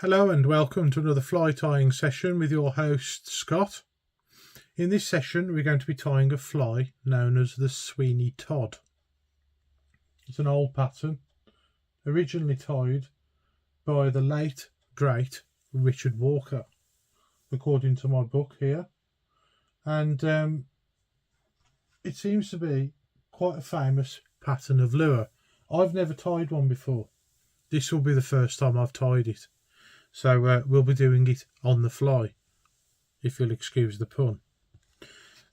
Hello and welcome to another fly tying session with your host Scott. In this session we're going to be tying a fly known as the Sweeney Todd. It's an old pattern, originally tied by the late great Richard Walker, according to my book here, and it seems to be quite a famous pattern of lure. I've never tied one before. This will be the first time I've tied it. So we'll be doing it on the fly, if you'll excuse the pun.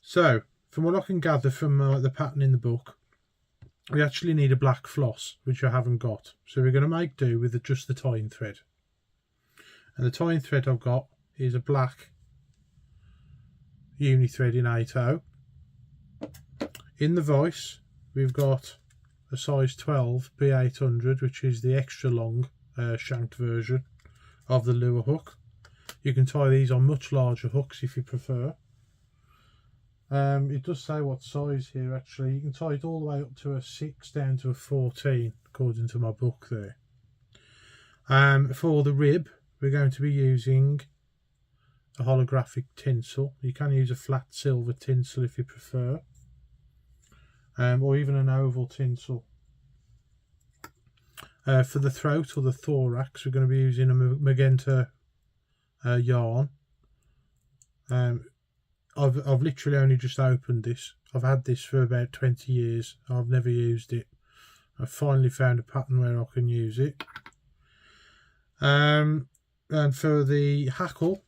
So, from what I can gather from the pattern in the book, we actually need a black floss, which I haven't got. So we're going to make do with just the tying thread. And the tying thread I've got is a black uni thread in 8/0. In the vise, we've got a size 12 P800, which is the extra long shanked version of the lure hook. You can tie these on much larger hooks if you prefer. It does say what size here actually. You can tie it all the way up to a 6 down to a 14 according to my book there. For the rib we're going to be using a holographic tinsel. You can use a flat silver tinsel if you prefer, or even an oval tinsel. For the throat or the thorax, we're going to be using a Magenta yarn. I've literally only just opened this. I've had this for about 20 years. I've never used it. I finally found a pattern where I can use it. And for the hackle,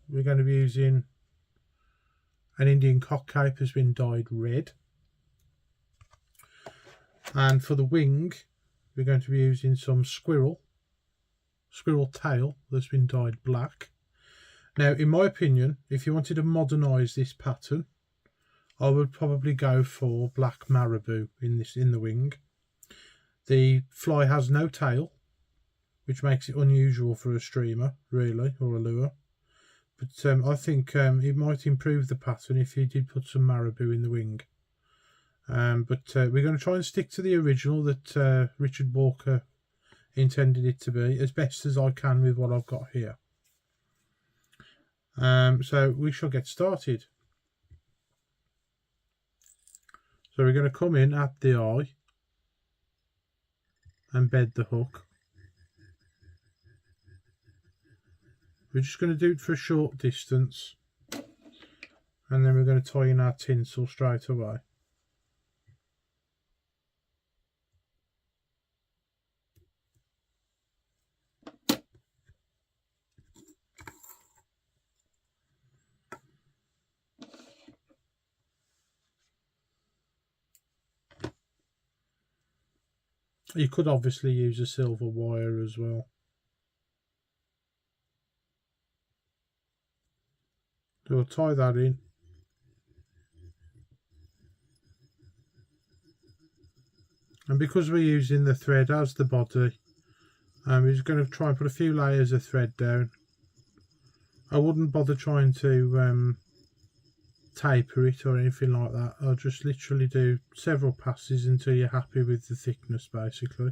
we're going to be using an Indian cockcape has been dyed red. And for the wing, we're going to be using some squirrel tail that's been dyed black. Now, in my opinion, if you wanted to modernise this pattern, I would probably go for black marabou in the wing. The fly has no tail, which makes it unusual for a streamer, really, or a lure. But I think it might improve the pattern if you did put some marabou in the wing. But we're going to try and stick to the original that Richard Walker intended it to be as best as I can with what I've got here. So we shall get started. So we're going to come in at the eye and bed the hook. We're just going to do it for a short distance, and then we're going to tie in our tinsel straight away. You could obviously use a silver wire as well. So we'll tie that in. And because we're using the thread as the body, we're just going to try and put a few layers of thread down. I wouldn't bother trying to taper it or anything like that. I'll just literally do several passes until you're happy with the thickness, basically.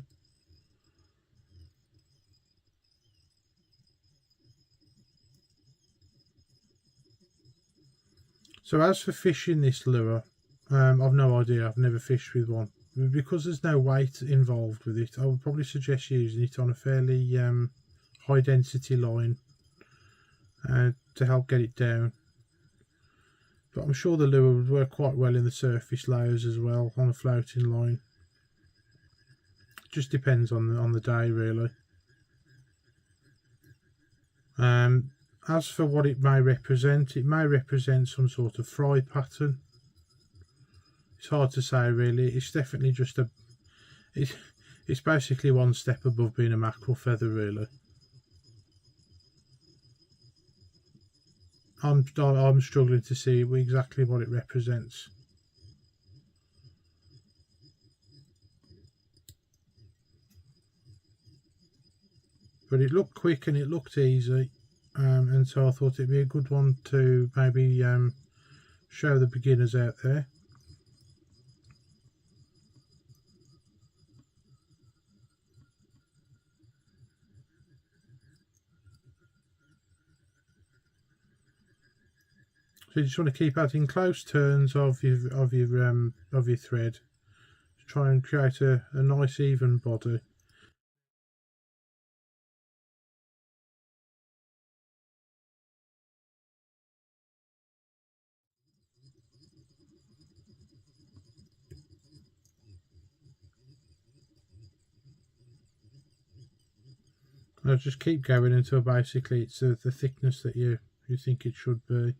So as for fishing this lure, I've no idea. I've never fished with one. Because there's no weight involved with it, I would probably suggest using it on a fairly high density line to help get it down. But I'm sure the lure would work quite well in the surface layers as well on a floating line. It just depends on the day, really. As for what it may represent some sort of fry pattern. It's hard to say, really. It's definitely just it's basically one step above being a mackerel feather, really. I'm struggling to see exactly what it represents. But it looked quick and it looked easy, and so I thought it'd be a good one to maybe show the beginners out there. So you just want to keep adding close turns of your thread to try and create a nice even body. I'll just keep going until basically it's the thickness that you think it should be.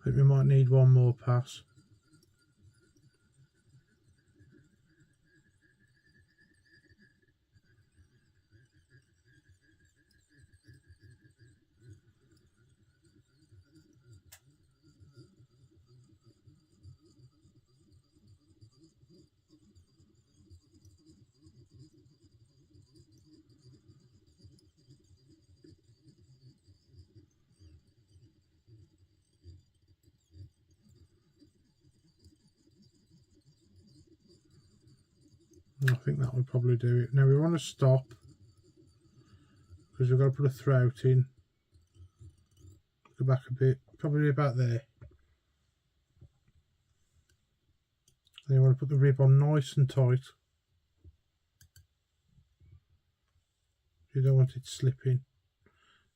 I think we might need one more pass. I think that would probably do it. Now we want to stop because we've got to put a throat in. Go back a bit, probably about there. Then you want to put the rib on nice and tight. You don't want it slipping.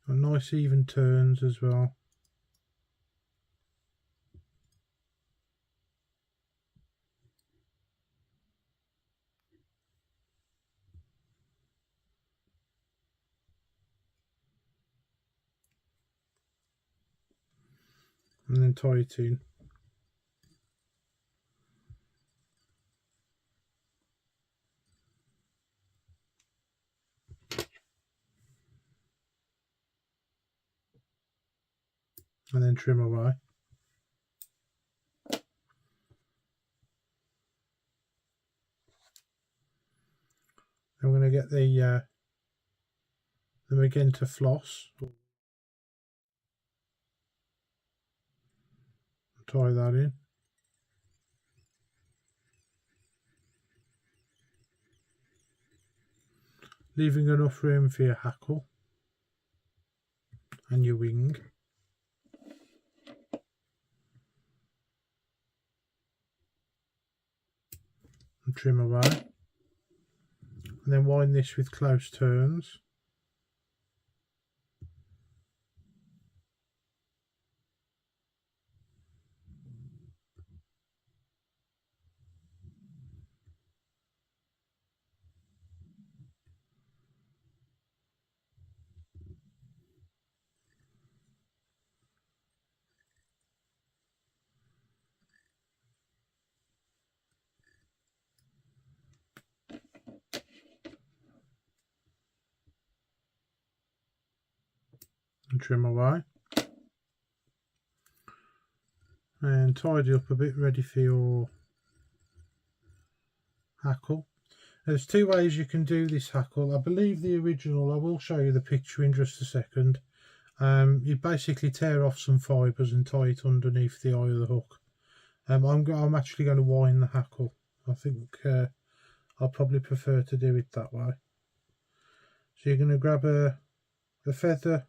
And nice even turns as well. And then tie it in. And then trim away. I'm going to get the Magenta floss. Tie that in. Leaving enough room for your hackle and your wing. And trim away. And then wind this with close turns. And trim away. And tidy up a bit, ready for your hackle. There's two ways you can do this hackle. I believe the original, I will show you the picture in just a second. You basically tear off some fibres and tie it underneath the eye of the hook. I'm actually going to wind the hackle. I think I'll probably prefer to do it that way. So you're going to grab a feather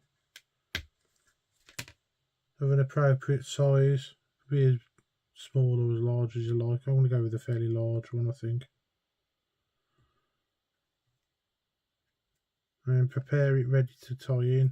of an appropriate size, be as small or as large as you like. I'm going to go with a fairly large one, I think. And prepare it ready to tie in.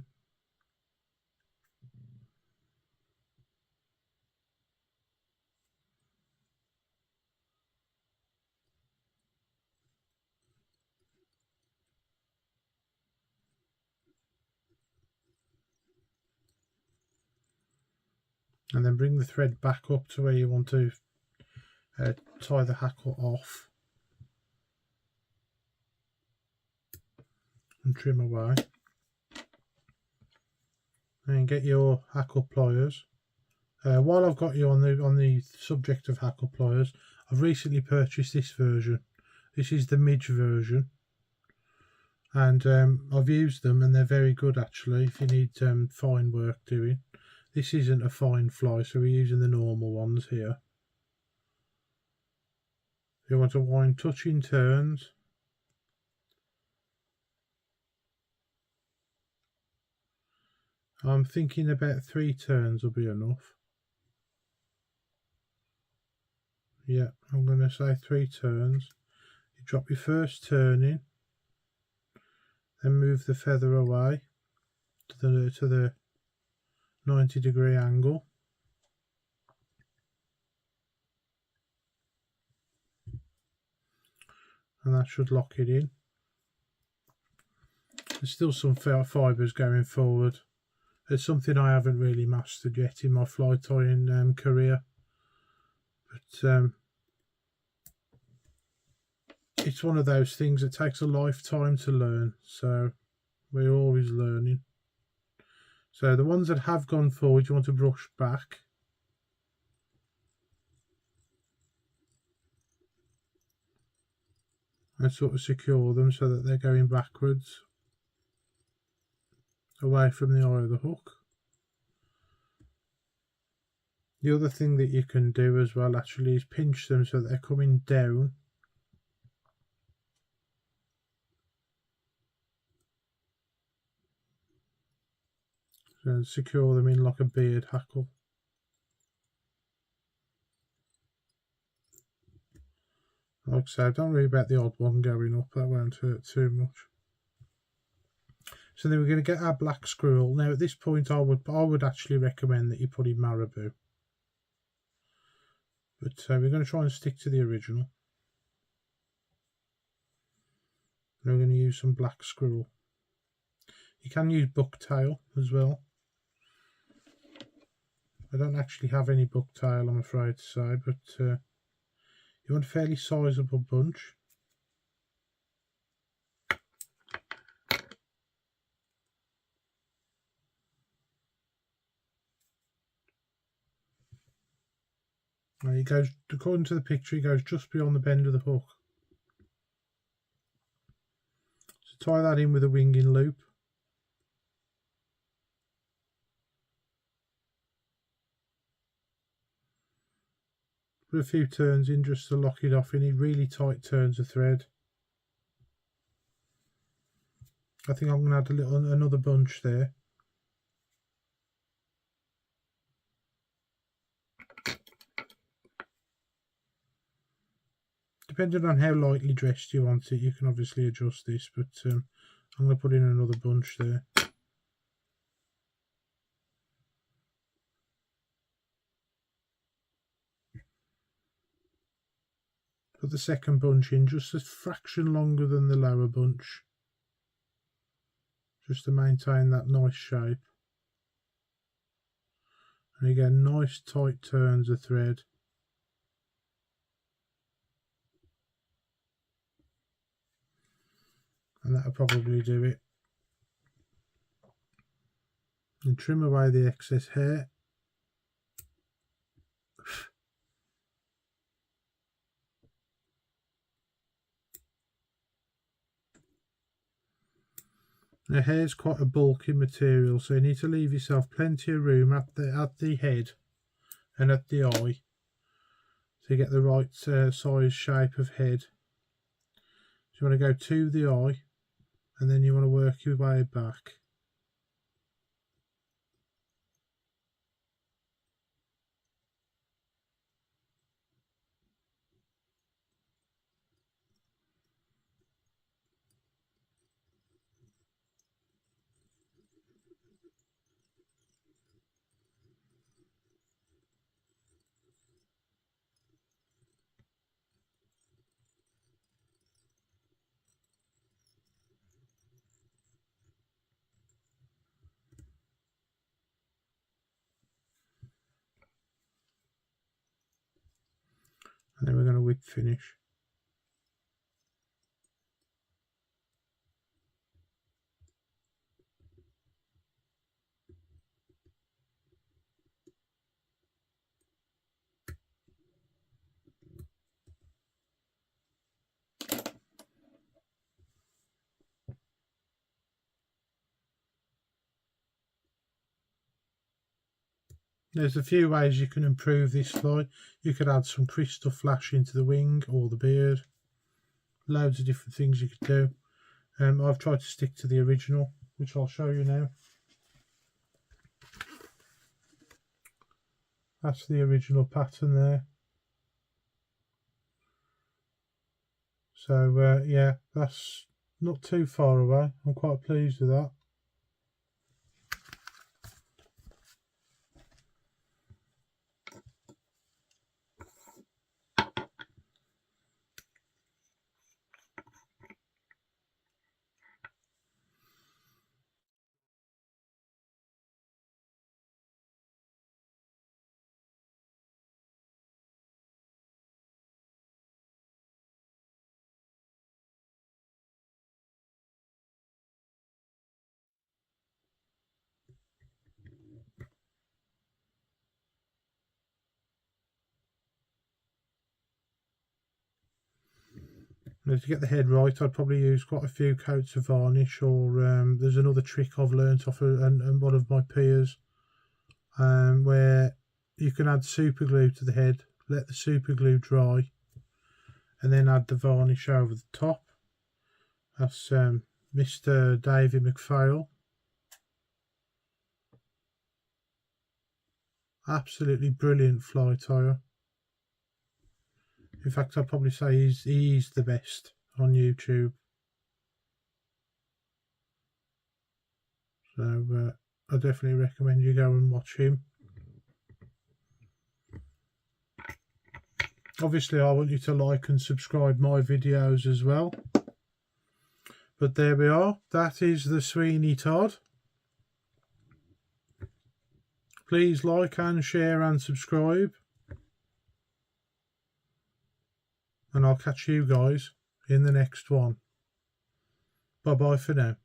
And then bring the thread back up to where you want to tie the hackle off. And trim away. And get your hackle pliers. While I've got you on the subject of hackle pliers, I've recently purchased this version. This is the midge version. And I've used them and they're very good actually if you need fine work doing. This isn't a fine fly, so we're using the normal ones here. You want to wind touching turns. I'm thinking about 3 turns will be enough. Yeah, I'm going to say 3 turns. You drop your first turn in, then move the feather away to the 90-degree angle. And that should lock it in. There's still some fibres going forward. It's something I haven't really mastered yet in my fly tying career. But it's one of those things that takes a lifetime to learn. So we're always learning. So the ones that have gone forward, you want to brush back. And sort of secure them so that they're going backwards, away from the eye of the hook. The other thing that you can do as well actually is pinch them so that they're coming down. So secure them in like a beard hackle. Like I said, don't worry about the odd one going up, that won't hurt too much. So then we're going to get our black squirrel. Now at this point I would actually recommend that you put in marabou. But we're going to try and stick to the original. And we're going to use some black squirrel. You can use bucktail as well. I don't actually have any bucktail, I'm afraid to say, but you want a fairly sizable bunch. And it goes, according to the picture, it goes just beyond the bend of the hook. So tie that in with a winging loop. Put a few turns in just to lock it off. You need really tight turns of thread. I think I'm going to add another bunch there. Depending on how lightly dressed you want it, you can obviously adjust this, but I'm going to put in another bunch there. Put the second bunch in just a fraction longer than the lower bunch, just to maintain that nice shape. And again, nice tight turns of thread. And that'll probably do it. And trim away the excess hair. Now hair's quite a bulky material, so you need to leave yourself plenty of room at the head and at the eye to get the right size shape of head. So you want to go to the eye and then you want to work your way back. And then we're going to whip finish. There's a few ways you can improve this fly. You could add some crystal flash into the wing or the beard. Loads of different things you could do. I've tried to stick to the original, which I'll show you now. That's the original pattern there. So yeah, that's not too far away. I'm quite pleased with that. Now, to get the head right, I'd probably use quite a few coats of varnish, or there's another trick I've learnt off and one of my peers, where you can add super glue to the head, let the super glue dry, and then add the varnish over the top. That's Mr. David McPhail. Absolutely brilliant fly tyer. In fact, I'd probably say he's the best on YouTube. So I definitely recommend you go and watch him. Obviously, I want you to like and subscribe my videos as well. But there we are. That is the Sweeney Todd. Please like and share and subscribe. And I'll catch you guys in the next one. Bye bye for now.